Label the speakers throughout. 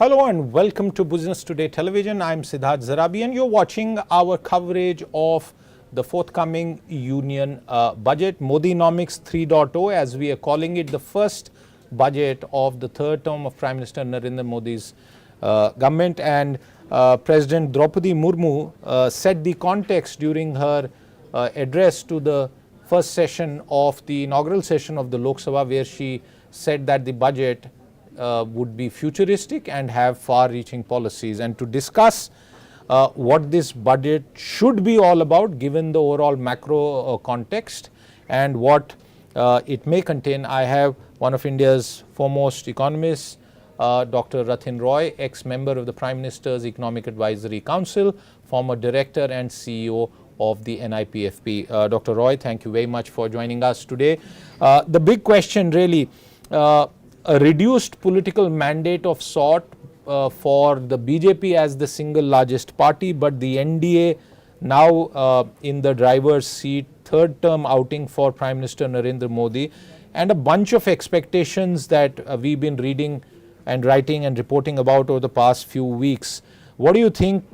Speaker 1: Hello and welcome to Business Today Television. I'm Siddharth Zarabi and you're watching our coverage of the forthcoming union budget, Modinomics 3.0, as we are calling it, the first budget of the third term of Prime Minister Narendra Modi's government. And President Draupadi Murmu set the context during her address to the first session of the inaugural session of the Lok Sabha, where she said that the budget would be futuristic and have far-reaching policies. And to discuss what this budget should be all about, given the overall macro context and what it may contain, I have one of India's foremost economists, Dr. Rathin Roy, ex-member of the Prime Minister's Economic Advisory Council, former director and CEO of the NIPFP. Dr. Roy, thank you very much for joining us today. The big question really, a reduced political mandate of sort for the BJP as the single largest party, but the NDA now in the driver's seat, third term outing for Prime Minister Narendra Modi, and a bunch of expectations that we've been reading and writing and reporting about over the past few weeks. What do you think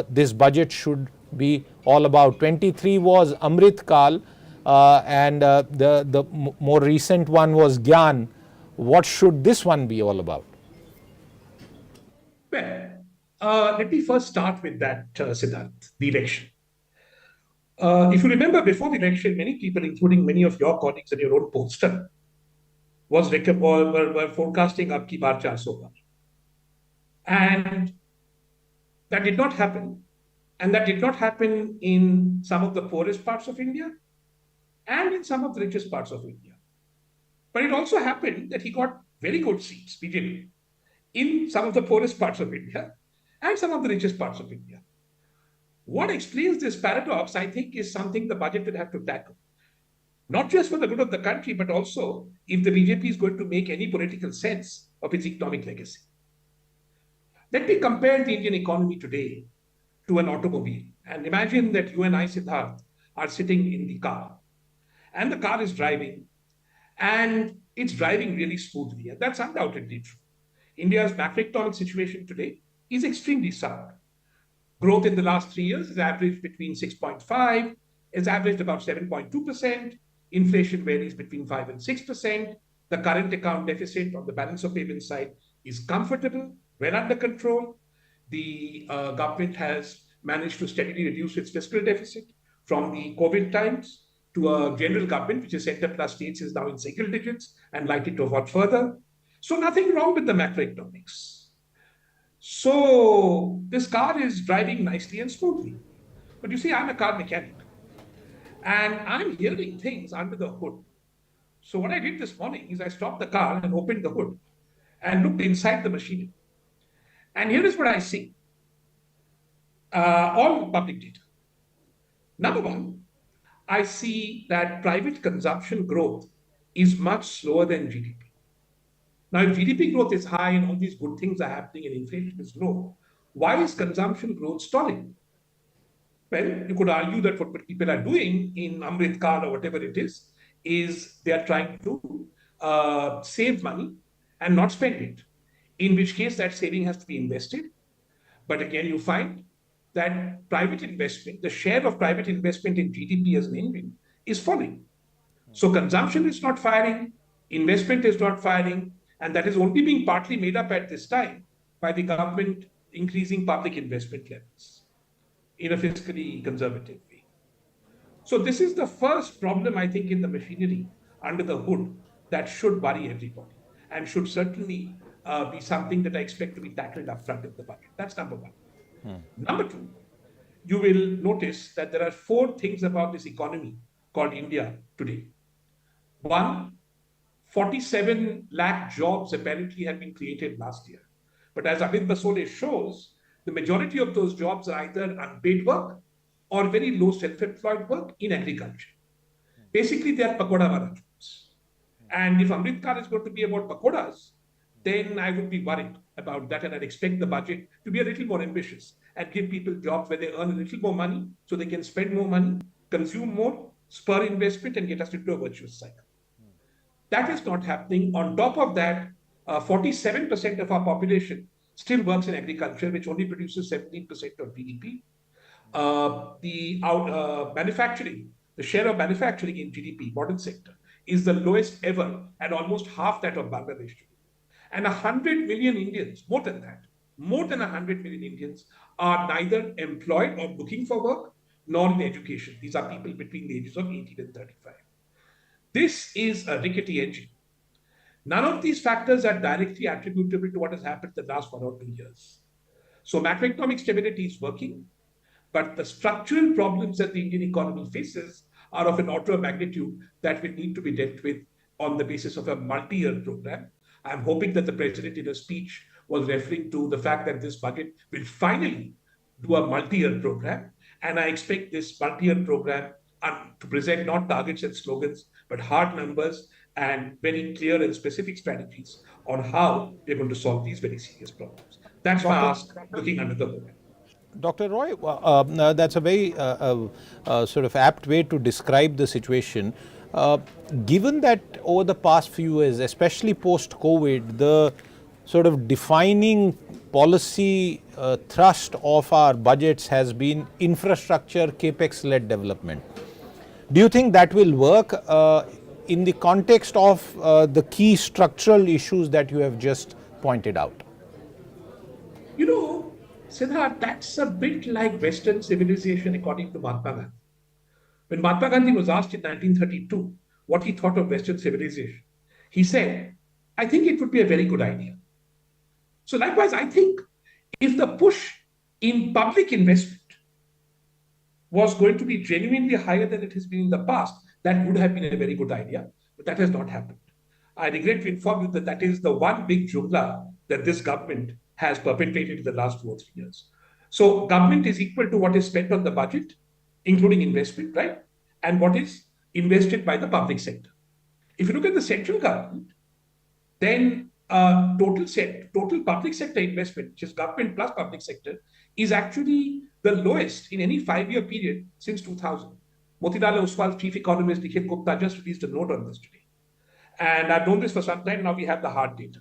Speaker 1: this budget should be all about? 23 was Amrit Kal and the more recent one was Gyan. What should this one be all about?
Speaker 2: Well, let me first start with that, Siddharth, the election. If you remember, before the election, many people, including many of your colleagues and your own poster, were forecasting up ki baar 400 par. And that did not happen. And that did not happen in some of the poorest parts of India and in some of the richest parts of India. But it also happened that he got very good seats, BJP, in some of the poorest parts of India and some of the richest parts of India. What explains this paradox, I think, is something the budget will have to tackle. Not just for the good of the country, but also if the BJP is going to make any political sense of its economic legacy. Let me compare the Indian economy today to an automobile. And imagine that you and I, Siddharth, are sitting in the car. And the car is driving. And it's driving really smoothly. And that's undoubtedly true. India's macroeconomic situation today is extremely sound. Growth in the last 3 years has averaged between 6.5, has averaged about 7.2%. Inflation varies between 5 and 6%. The current account deficit on the balance of payments side is comfortable, well under control. The government has managed to steadily reduce its fiscal deficit from the COVID times to a general government, which is center plus states, is now in single digits and likely to evolve further. So nothing wrong with the macroeconomics. So this car is driving nicely and smoothly. But you see, I'm a car mechanic and I'm hearing things under the hood. So what I did this morning is I stopped the car and opened the hood and looked inside the machinery. And here is what I see. All public data. Number one, I see that private consumption growth is much slower than GDP. Now, if GDP growth is high and all these good things are happening and inflation is low, why is consumption growth stalling? Well, you could argue that what people are doing in Amrit Kal or whatever it is they are trying to save money and not spend it, in which case that saving has to be invested. But again, you find that private investment, the share of private investment in GDP as an engine is falling. So consumption is not firing, investment is not firing, and that is only being partly made up at this time by the government increasing public investment levels in a fiscally conservative way. So this is the first problem, I think, in the machinery under the hood that should worry everybody and should certainly be something that I expect to be tackled up front of the budget. That's number one. Number two, you will notice that there are 4 things about this economy called India today. One, 47 lakh jobs apparently have been created last year. But as Amit Basole shows, the majority of those jobs are either unpaid work or very low self-employed work in agriculture. Basically, they are pakoda wala jobs. And if Amrit Kal is going to be about pakodas, then I would be worried about that, and I'd expect the budget to be a little more ambitious and give people jobs where they earn a little more money so they can spend more money, consume more, spur investment, and get us into a virtuous cycle. That is not happening. On top of that, 47% of our population still works in agriculture, which only produces 17% of GDP. Manufacturing, the share of manufacturing in GDP, modern sector, is the lowest ever and almost half that of Bangladesh. And 100 million Indians, more than that, more than 100 million Indians are neither employed or looking for work nor in education. These are people between the ages of 18 and 35. This is a rickety engine. None of these factors are directly attributable to what has happened in the last 1 or 2 years. So macroeconomic stability is working, but the structural problems that the Indian economy faces are of an order of magnitude that will need to be dealt with on the basis of a multi-year program. I'm hoping that the president in a speech was referring to the fact that this budget will finally do a multi-year program. And I expect this multi-year program to present not targets and slogans, but hard numbers and very clear and specific strategies on how we're going to solve these very serious problems. That's my ask, looking under the hood.
Speaker 1: Dr. Roy, that's a very sort of apt way to describe the situation. Given that over the past few years, especially post-COVID, the sort of defining policy thrust of our budgets has been infrastructure, capex-led development. Do you think that will work in the context of the key structural issues that you have just pointed out?
Speaker 2: You know, Siddharth, that's a bit like Western civilization according to Mahatma Gandhi. When Mahatma Gandhi was asked in 1932 what he thought of Western civilization, he said, I think it would be a very good idea. So likewise, I think if the push in public investment was going to be genuinely higher than it has been in the past, that would have been a very good idea, but that has not happened. I regret to inform you that that is the one big jungla that this government has perpetrated in the last 2 or 3 years. So government is equal to what is spent on the budget, including investment, right? And what is invested by the public sector. If you look at the central government, then total public sector investment, which is government plus public sector, is actually the lowest in any 5-year period since 2000. Motilal Oswal's chief economist, Nikhil Gupta, just released a note on this today. And I've known this for some time, now we have the hard data.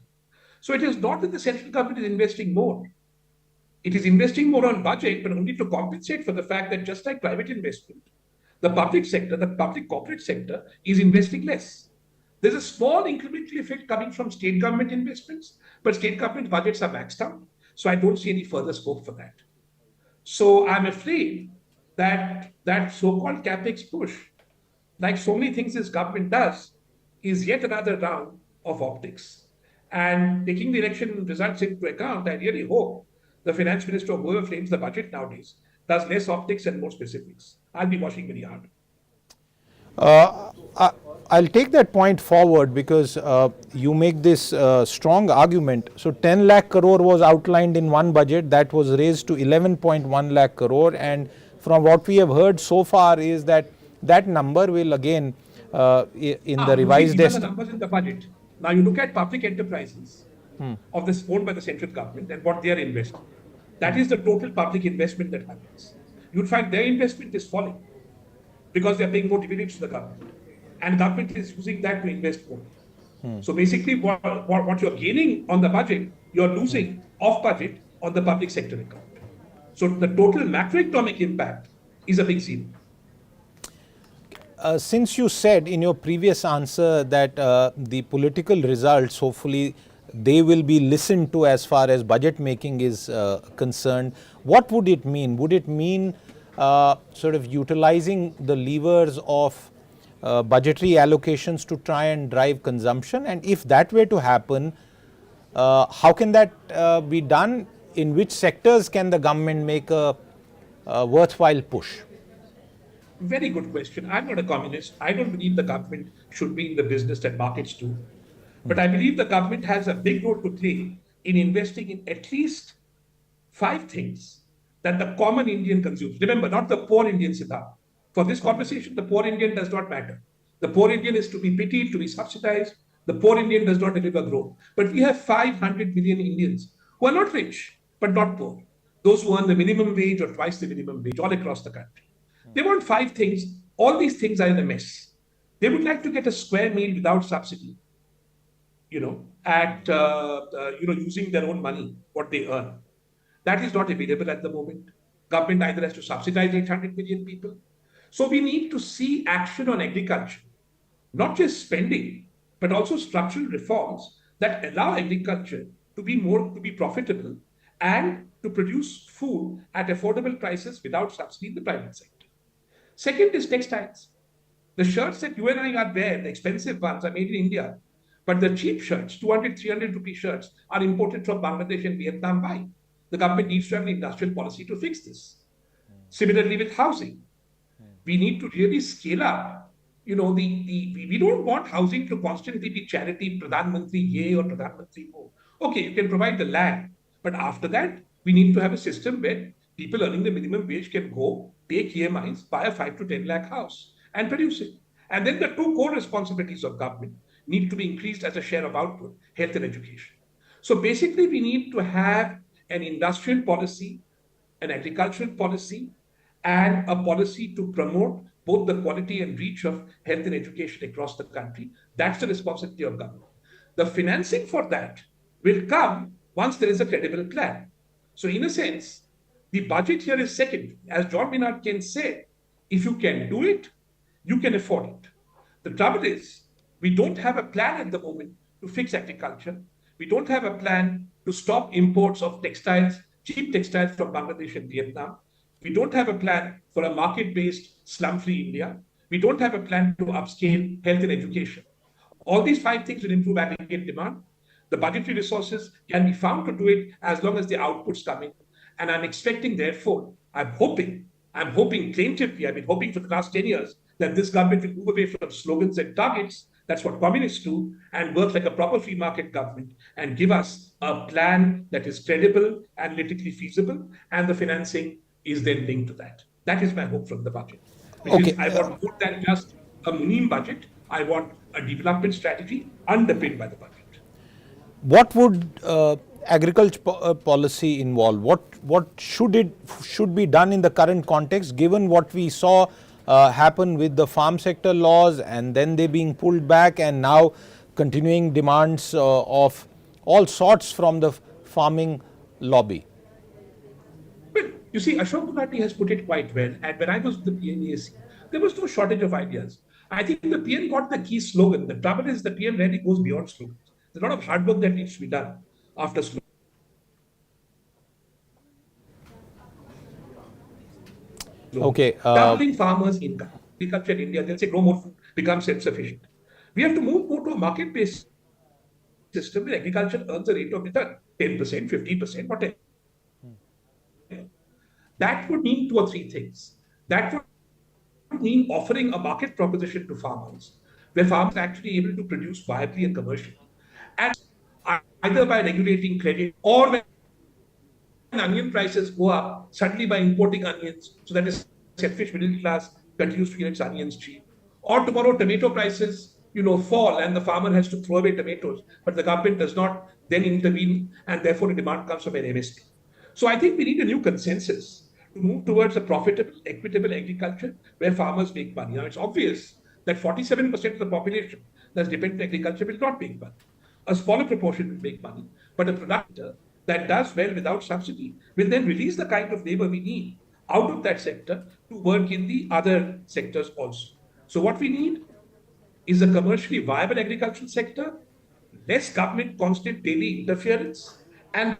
Speaker 2: So it is not that the central government is investing more. It is investing more on budget, but only to compensate for the fact that just like private investment, the public sector, the public corporate sector is investing less. There's a small incremental effect coming from state government investments, but state government budgets are maxed out. So I don't see any further scope for that. So I'm afraid that that so-called capex push, like so many things this government does, is yet another round of optics. And taking the election results into account, I really hope the finance minister or whoever frames the budget nowadays does less optics and more specifics. I'll be watching very hard.
Speaker 1: I'll take that point forward because you make this strong argument. So 10 lakh crore was outlined in one budget that was raised to 11.1 lakh crore, and from what we have heard so far is that that number will again in the revised
Speaker 2: the numbers in the budget. Now you look at public enterprises of this owned by the central government and what they are investing. That is the total public investment that happens. You'd find their investment is falling because they're paying more dividends to the government. And government is using that to invest more. So basically what you're gaining on the budget, you're losing off budget on the public sector account. So the total macroeconomic impact is a big zero.
Speaker 1: Since you said in your previous answer that the political results, hopefully they will be listened to as far as budget making is concerned, what would it mean? Would it mean sort of utilizing the levers of budgetary allocations to try and drive consumption? And if that were to happen, how can that be done? In which sectors can the government make a worthwhile push?
Speaker 2: Very good question. I'm not a communist. I don't believe the government should be in the business that markets do. But I believe the government has a big role to play in investing in at least 5 things that the common Indian consumes. Remember, not the poor Indian, Siddharth. For this conversation, the poor Indian does not matter. The poor Indian is to be pitied, to be subsidized. The poor Indian does not deliver growth. But we have 500 million Indians who are not rich, but not poor. Those who earn the minimum wage or twice the minimum wage all across the country. They want 5 things. All these things are in a mess. They would like to get a square meal without subsidy. using their own money, what they earn. That is not available at the moment. Government either has to subsidize 800 million people. So we need to see action on agriculture, not just spending, but also structural reforms that allow agriculture to be profitable and to produce food at affordable prices without subsidy in the private sector. Second is textiles. The shirts that you and I are wearing, the expensive ones, are made in India. But the cheap shirts, 200, 300 rupee shirts, are imported from Bangladesh and Vietnam. Why? The government needs to have an industrial policy to fix this. Similarly with housing, we need to really scale up. We don't want housing to constantly be charity, Pradhan Mantri ye or Pradhan Mantri wo. Okay, you can provide the land, but after that, we need to have a system where people earning the minimum wage can go, take EMIs, buy a 5 to 10 lakh house and produce it. And then the two core responsibilities of government need to be increased as a share of output, health and education. So basically, we need to have an industrial policy, an agricultural policy, and a policy to promote both the quality and reach of health and education across the country. That's the responsibility of government. The financing for that will come once there is a credible plan. So in a sense, the budget here is secondary. As John Maynard Keynes said, if you can do it, you can afford it. The trouble is, we don't have a plan at the moment to fix agriculture. We don't have a plan to stop imports of textiles, cheap textiles from Bangladesh and Vietnam. We don't have a plan for a market-based slum-free India. We don't have a plan to upscale health and education. All these five things will improve aggregate demand. The budgetary resources can be found to do it as long as the output's coming. And I'm expecting, therefore, I'm hoping plaintively, I've been hoping for the last 10 years that this government will move away from slogans and targets. That's what communists do, and work like a proper free market government and give us a plan that is credible, analytically feasible, and the financing is then linked to that. That is my hope from the budget. I want more than just a Munim budget. I want a development strategy underpinned by the budget.
Speaker 1: What would agriculture policy involve? What should be done in the current context, given what we saw happen with the farm sector laws and then they being pulled back, and now continuing demands of all sorts from the farming lobby?
Speaker 2: Well, you see, Ashok Gulati has put it quite well. And when I was with the PMEAC, there was no shortage of ideas. I think the PM got the key slogan. The trouble is the PM really goes beyond slogans. There's a lot of hard work that needs to be done after slogans.
Speaker 1: Okay.
Speaker 2: Doubling farmers' income. Agriculture in India, they'll say grow more food, become self-sufficient. We have to move more to a market-based system where agriculture earns a rate of return, 10%, 50%, whatever. That would mean two or three things. That would mean offering a market proposition to farmers, where farmers are actually able to produce viably and commercially. And either by regulating credit or when onion prices go up, suddenly by importing onions, so that the selfish middle class continues to get its onions cheap. Or tomorrow tomato prices, fall and the farmer has to throw away tomatoes, but the government does not then intervene, and therefore the demand comes from an MSP. So I think we need a new consensus to move towards a profitable, equitable agriculture where farmers make money. Now, it's obvious that 47% of the population that's dependent on agriculture will not make money. A smaller proportion will make money, but a product that does well without subsidy will then release the kind of labor we need out of that sector to work in the other sectors also. So what we need is a commercially viable agricultural sector, less government constant daily interference, and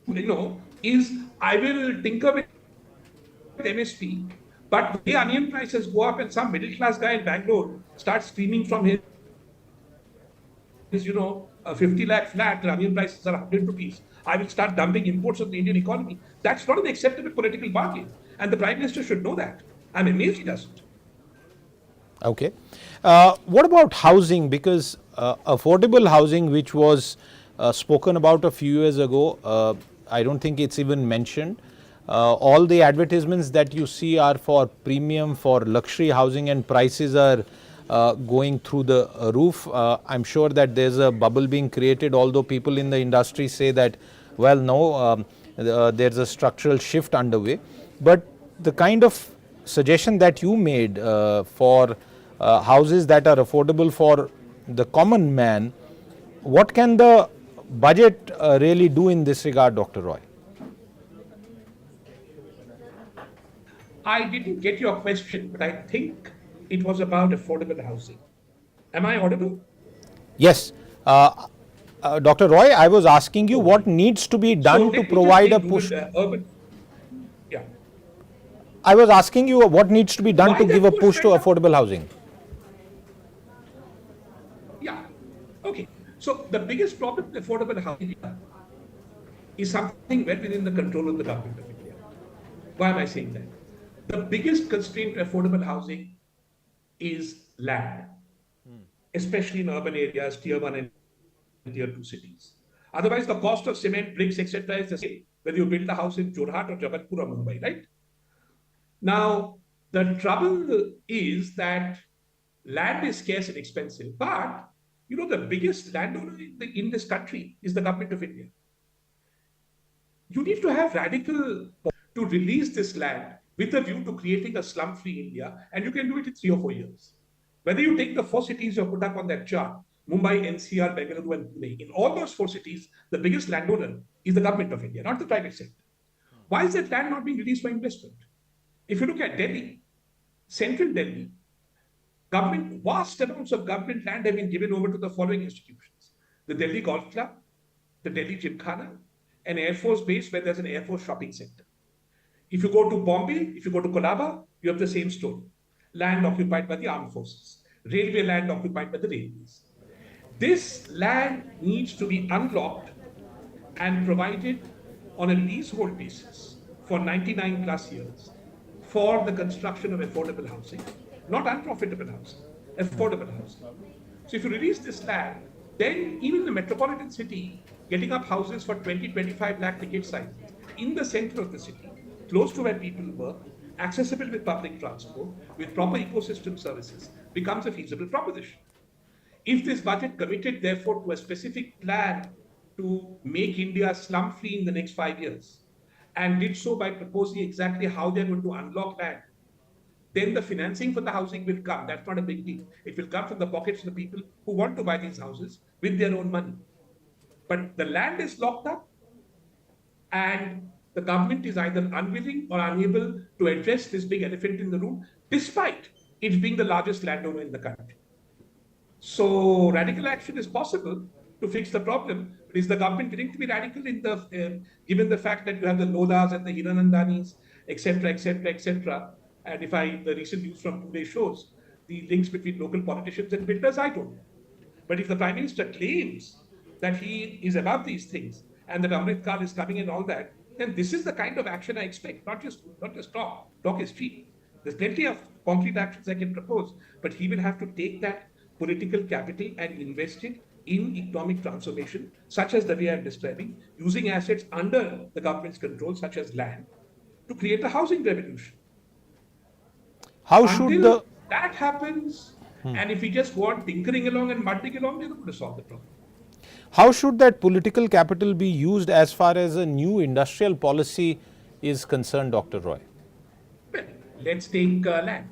Speaker 2: I will tinker with MSP, but the onion prices go up and some middle class guy in Bangalore starts screaming from his 50 lakh flat, the onion prices are 100 rupees. I will start dumping imports of the Indian economy. That's not an acceptable political bargain. And the Prime Minister should know that. I'm amazed he doesn't.
Speaker 1: Okay. What about housing? Because affordable housing, which was spoken about a few years ago, I don't think it's even mentioned. All the advertisements that you see are for premium, for luxury housing, and prices are going through the roof. I'm sure that there's a bubble being created, although people in the industry say that, well, no, there's a structural shift underway. But the kind of suggestion that you made for houses that are affordable for the common man, what can the budget really do in this regard, Dr. Roy?
Speaker 2: I didn't get your question, but I think it was about affordable housing. Am I audible?
Speaker 1: Yes. Dr. Roy, I was asking you what
Speaker 2: Okay.
Speaker 1: needs to be
Speaker 2: So
Speaker 1: done
Speaker 2: let
Speaker 1: to
Speaker 2: me just
Speaker 1: provide a
Speaker 2: take
Speaker 1: push.
Speaker 2: urban. Yeah.
Speaker 1: I was asking you what needs to be done
Speaker 2: Why
Speaker 1: to give
Speaker 2: that
Speaker 1: a
Speaker 2: push
Speaker 1: push to
Speaker 2: right now?
Speaker 1: affordable housing.
Speaker 2: Yeah. Okay. So the biggest problem with affordable housing is something well within the control of the government of India. Why am I saying that? The biggest constraint to affordable housing is land, especially in urban areas, tier 1 and tier 2 cities. Otherwise, the cost of cement, bricks, etc. is the same, whether you build a house in Jorhat or Jabalpur or Mumbai, right? Now, the trouble is that land is scarce and expensive, but the biggest landowner in this country is the government of India. You need to have radical to release this land with a view to creating a slum-free India, and you can do it in 3 or 4 years. Whether you take the 4 cities you put up on that chart, Mumbai, NCR, Bengaluru, and Pune, in all those 4 cities, the biggest landowner is the government of India, not the private sector. Why is that land not being released for investment? If you look at Delhi, central Delhi, vast amounts of government land have been given over to the following institutions: the Delhi Golf Club, the Delhi Gymkhana, an Air Force base where there's an Air Force shopping center. If you go to Bombay, if you go to Colaba, you have the same story. Land occupied by the armed forces, railway land occupied by the railways. This land needs to be unlocked and provided on a leasehold basis for 99 plus years for the construction of affordable housing, not unprofitable housing, affordable housing. So if you release this land, then even the metropolitan city, getting up houses for 20, 25 lakh ticket sizes in the center of the city, close to where people work, accessible with public transport, with proper ecosystem services, becomes a feasible proposition. If this budget committed, therefore, to a specific plan to make India slum free in the next 5 years, and did so by proposing exactly how they're going to unlock land, then the financing for the housing will come. That's not a big deal. It will come from the pockets of the people who want to buy these houses with their own money. But the land is locked up, and the government is either unwilling or unable to address this big elephant in the room, despite it being the largest landowner in the country. So radical action is possible to fix the problem. But is the government willing to be radical given the fact that you have the Lodas and the Hiranandanis, etc., etc., etc.? And the recent news from Pune shows the links between local politicians and builders, I don't know. But if the Prime Minister claims that he is above these things and that Amrit Kaal is coming and all that, then this is the kind of action I expect, not just talk. Talk is cheap. There's plenty of concrete actions I can propose, but he will have to take that political capital and invest it in economic transformation, such as the way I'm describing, using assets under the government's control, such as land, to create a housing revolution.
Speaker 1: How should
Speaker 2: Until that happens, and if we just go on tinkering along and mudding along, we're not going to solve the problem.
Speaker 1: How should that political capital be used as far as a new industrial policy is concerned, Dr. Roy?
Speaker 2: Well, let's take land.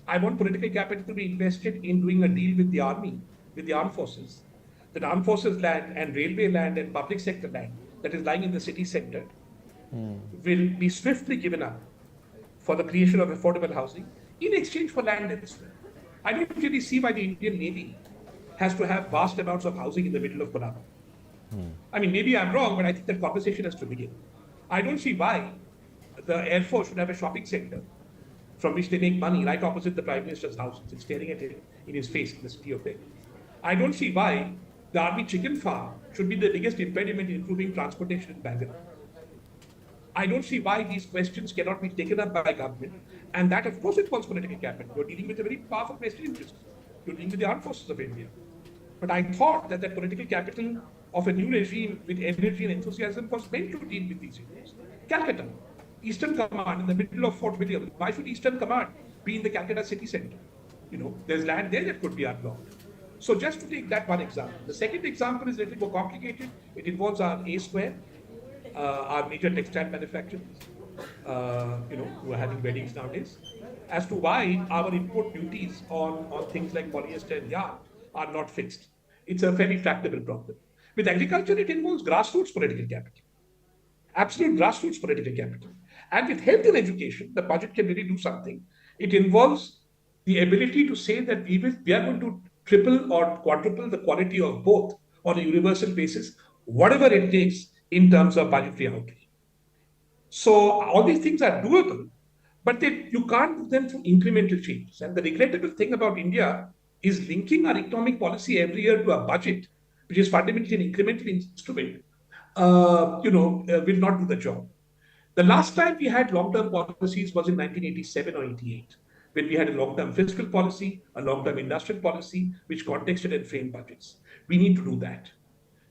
Speaker 2: I want political capital to be invested in doing a deal with the army, with the armed forces. That armed forces land and railway land and public sector land that is lying in the city center will be swiftly given up for the creation of affordable housing in exchange for land elsewhere. I don't really see why the Indian Navy has to have vast amounts of housing in the middle of Colaba. I mean, maybe I'm wrong, but I think that conversation has to begin. I don't see why the Air Force should have a shopping center from which they make money right opposite the Prime Minister's house. It's staring at him in his face in the city of Delhi. I don't see why the army chicken farm should be the biggest impediment in improving transportation in Bangalore. I don't see why these questions cannot be taken up by government, and that, of course, involves political capital. You're dealing with a very powerful vested interest. You're dealing with the armed forces of India. But I thought that political capital of a new regime with energy and enthusiasm was meant to deal with these issues. Calcutta, Eastern Command in the middle of Fort William. Why should Eastern Command be in the Calcutta city center? There's land there that could be unlocked. So just to take that one example. The second example is a little more complicated. It involves our A Square, our major textile manufacturers, who are having weddings nowadays, as to why our import duties on things like polyester and yarn are not fixed. It's a very tractable problem. With agriculture, it involves grassroots political capital, absolute grassroots political capital. And with health and education, the budget can really do something. It involves the ability to say that we are going to triple or quadruple the quality of both on a universal basis, whatever it takes in terms of budgetary outlay. So all these things are doable, but you can't do them through incremental changes. And the regrettable thing about India is linking our economic policy every year to a budget, which is fundamentally an incremental instrument, will not do the job. The last time we had long-term policies was in 1987 or 88, when we had a long-term fiscal policy, a long-term industrial policy, which contexted and framed budgets. We need to do that.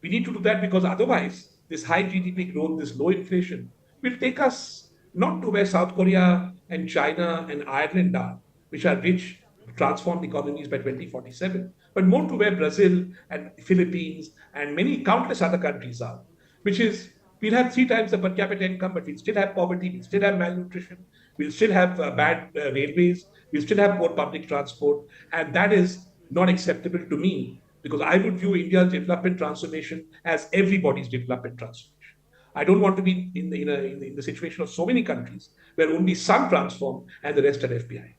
Speaker 2: We need to do that because otherwise, this high GDP growth, this low inflation, will take us not to where South Korea and China and Ireland are, which are rich, transformed economies by 2047, but more to where Brazil and Philippines and many countless other countries are, which is we'll have 3 times the per capita income, but we'll still have poverty, we'll still have malnutrition, we'll still have bad railways, we'll still have poor public transport, and that is not acceptable to me because I would view India's development transformation as everybody's development transformation. I don't want to be in the situation of so many countries where only some transform and the rest are left behind.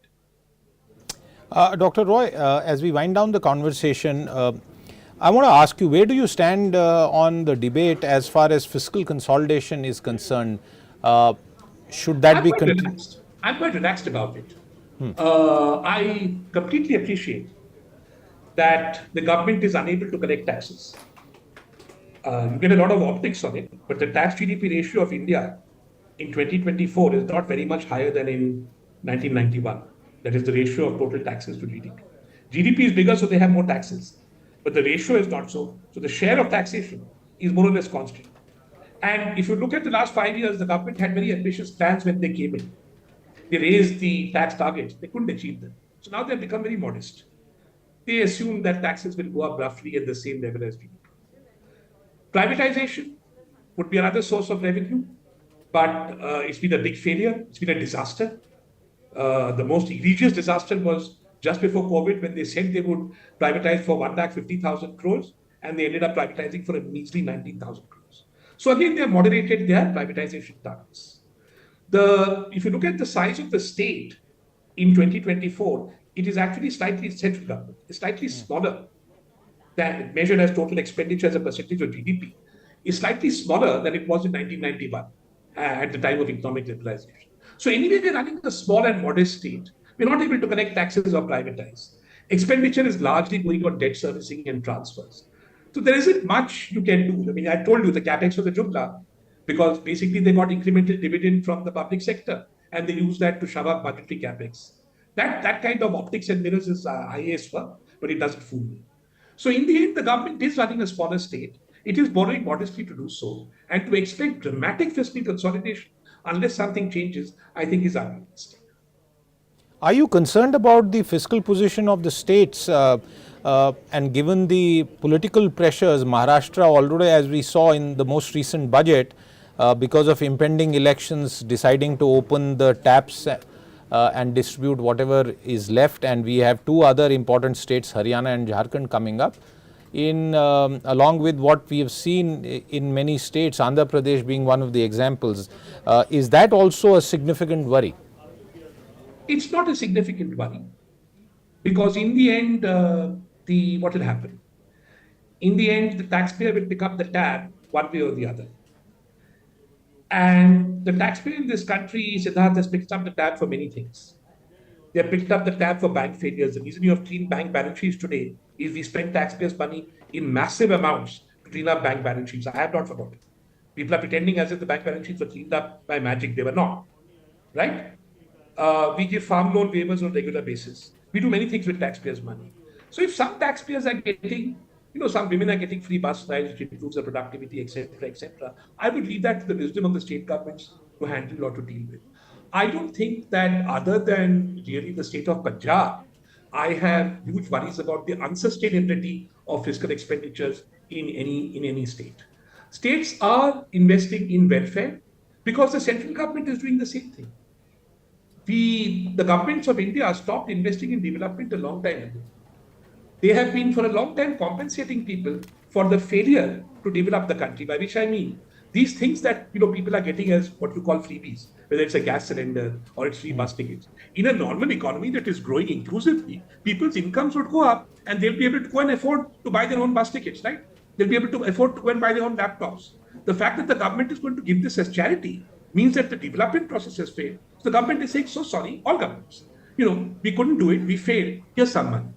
Speaker 1: Dr. Roy, as we wind down the conversation, I want to ask you, where do you stand on the debate as far as fiscal consolidation is concerned? Should that be continued?
Speaker 2: I'm quite relaxed about it. I completely appreciate that the government is unable to collect taxes. You get a lot of optics on it, but the tax GDP ratio of India in 2024 is not very much higher than in 1991. That is the ratio of total taxes to GDP. GDP is bigger, so they have more taxes, but the ratio is not so. So the share of taxation is more or less constant. And if you look at the last 5 years, the government had very ambitious plans when they came in. They raised the tax targets, they couldn't achieve them. So now they've become very modest. They assume that taxes will go up roughly at the same level as GDP. Privatization would be another source of revenue, but it's been a big failure. It's been a disaster. The most egregious disaster was just before COVID when they said they would privatize for 1,50,000 crores and they ended up privatizing for a measly 19,000 crores. So again, they have moderated their privatization targets. If you look at the size of the state in 2024, it is actually slightly central government. It's slightly smaller than measured as total expenditure as a percentage of GDP. Is slightly smaller than it was in 1991 at the time of economic liberalization. So anyway, we're running a small and modest state. We're not able to collect taxes or privatize. Expenditure is largely going on debt servicing and transfers. So there isn't much you can do. I mean, I told you the capex was a jumla because basically they got incremental dividend from the public sector and they use that to shove up budgetary capex. That kind of optics and mirrors is IAS work, but it doesn't fool me. So in the end, the government is running a smaller state. It is borrowing modestly to do so. And to expect dramatic fiscal consolidation, unless something changes, I think is unrealistic.
Speaker 1: Are you concerned about the fiscal position of the states? And given the political pressures, Maharashtra already, as we saw in the most recent budget, because of impending elections, deciding to open the taps and distribute whatever is left, and we have 2 other important states, Haryana and Jharkhand, coming up. Along with what we have seen in many states, Andhra Pradesh being one of the examples, is that also a significant worry?
Speaker 2: It's not a significant worry because in the end, what will happen? In the end, the taxpayer will pick up the tab one way or the other. And the taxpayer in this country, Siddharth, has picked up the tab for many things. They have picked up the tab for bank failures. The reason you have clean bank balance sheets today is we spend taxpayers' money in massive amounts to clean up bank balance sheets. I have not forgotten. People are pretending as if the bank balance sheets were cleaned up by magic. They were not. Right? We give farm loan waivers on a regular basis. We do many things with taxpayers' money. So if some taxpayers are getting, some women are getting free bus rides, which improves their productivity, etc., etc., I would leave that to the wisdom of the state governments to handle or to deal with. I don't think that other than really the state of Punjab, I have huge worries about the unsustainability of fiscal expenditures in any state. States are investing in welfare because the central government is doing the same thing. The governments of India stopped investing in development a long time ago. They have been for a long time compensating people for the failure to develop the country, by which I mean these things that people are getting as what you call freebies, whether it's a gas cylinder or it's free bus tickets. In a normal economy that is growing inclusively, people's incomes would go up and they'll be able to go and afford to buy their own bus tickets, right? They'll be able to afford to go and buy their own laptops. The fact that the government is going to give this as charity means that the development process has failed. So the government is saying, so sorry, all governments. We couldn't do it, we failed, here's some money.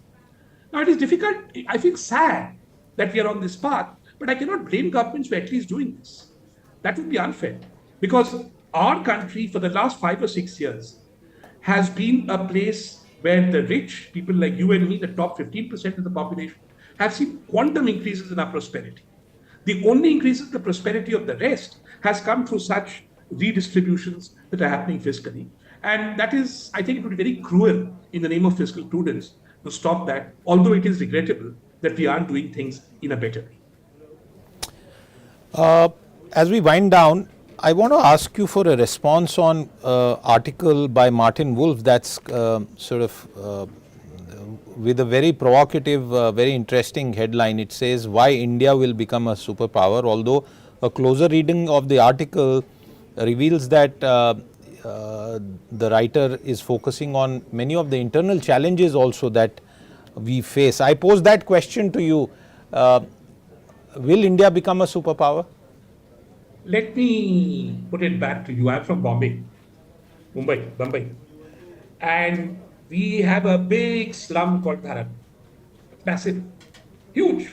Speaker 2: Now, it is difficult. I feel sad that we are on this path, but I cannot blame governments for at least doing this. That would be unfair because our country for the last 5 or 6 years has been a place where the rich, people like you and me, the top 15% of the population, have seen quantum increases in our prosperity. The only increases in the prosperity of the rest has come through such redistributions that are happening fiscally. And that is, I think it would be very cruel in the name of fiscal prudence to stop that, although it is regrettable that we aren't doing things in a better way.
Speaker 1: As we wind down, I want to ask you for a response on article by Martin Wolf that's with a very provocative, very interesting headline. It says, why India will become a superpower, although a closer reading of the article reveals that the writer is focusing on many of the internal challenges also that we face. I pose that question to you. Will India become a superpower?
Speaker 2: Let me put it back to you. I'm from Bombay. And we have a big slum called Dharavi. Massive, huge.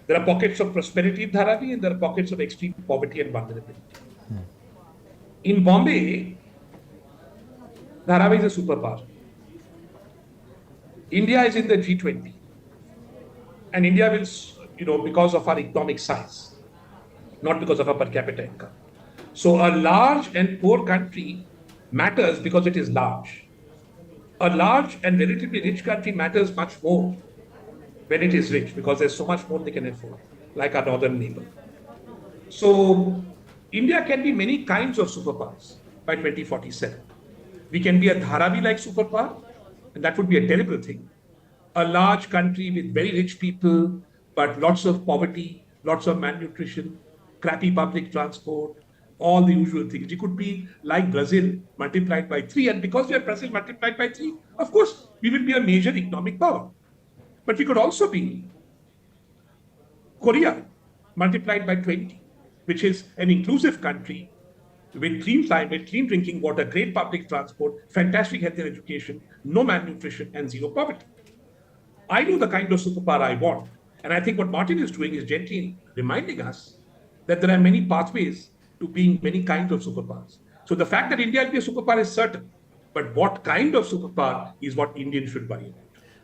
Speaker 2: There are pockets of prosperity in Dharavi and there are pockets of extreme poverty and vulnerability. In Bombay, Dharavi is a superpower. India is in the G20. And India will, because of our economic size, not because of our per capita income. So a large and poor country matters because it is large. A large and relatively rich country matters much more when it is rich because there's so much more they can afford, like our northern neighbor. So India can be many kinds of superpowers by 2047. We can be a Dharavi-like superpower, and that would be a terrible thing. A large country with very rich people, but lots of poverty, lots of malnutrition, crappy public transport, all the usual things. It could be like Brazil multiplied by 3. And because we are Brazil multiplied by 3, of course, we will be a major economic power. But we could also be Korea multiplied by 20, which is an inclusive country with clean climate, clean drinking water, great public transport, fantastic health and education, no malnutrition, and zero poverty. I know the kind of superpower I want. And I think what Martin is doing is gently reminding us that there are many pathways to being many kinds of superpowers. So the fact that India will be a superpower is certain. But what kind of superpower is what Indians should worry about.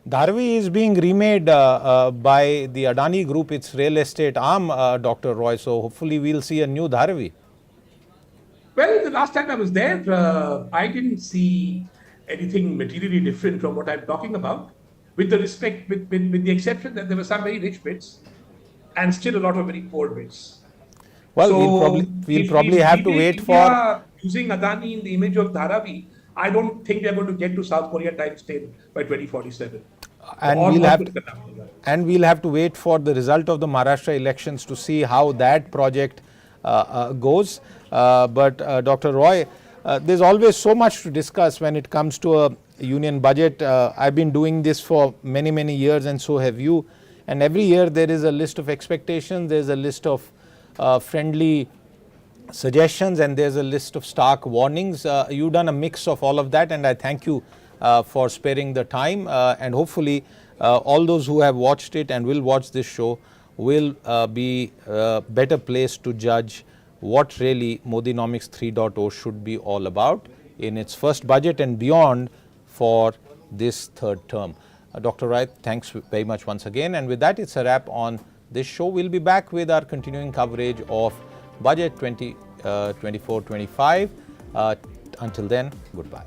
Speaker 1: Dharavi is being remade by the Adani Group, its real estate arm, Dr. Roy. So hopefully we'll see a new Dharavi.
Speaker 2: Well, the last time I was there, I didn't see anything materially different from what I'm talking about, with the exception that there were some very rich bits and still a lot of very poor bits.
Speaker 1: Well,
Speaker 2: so
Speaker 1: we'll probably have to wait for
Speaker 2: using Adani in the image of Dharavi. I don't think they're going to get to South Korea times 10 by 2047.
Speaker 1: And we'll have to wait for the result of the Maharashtra elections to see how that project goes. But Dr. Roy, there's always so much to discuss when it comes to a union budget. I've been doing this for many, many years, and so have you. And every year there is a list of expectations, there's a list of friendly suggestions, and there's a list of stark warnings. You've done a mix of all of that, and I thank you for sparing the time. And hopefully all those who have watched it and will watch this show will be better placed to judge what really Modinomics 3.0 should be all about in its first budget and beyond for this third term. Dr. Roy, thanks very much once again. And with that, it's a wrap on this show. We'll be back with our continuing coverage of Budget 2024-25. Until then, goodbye.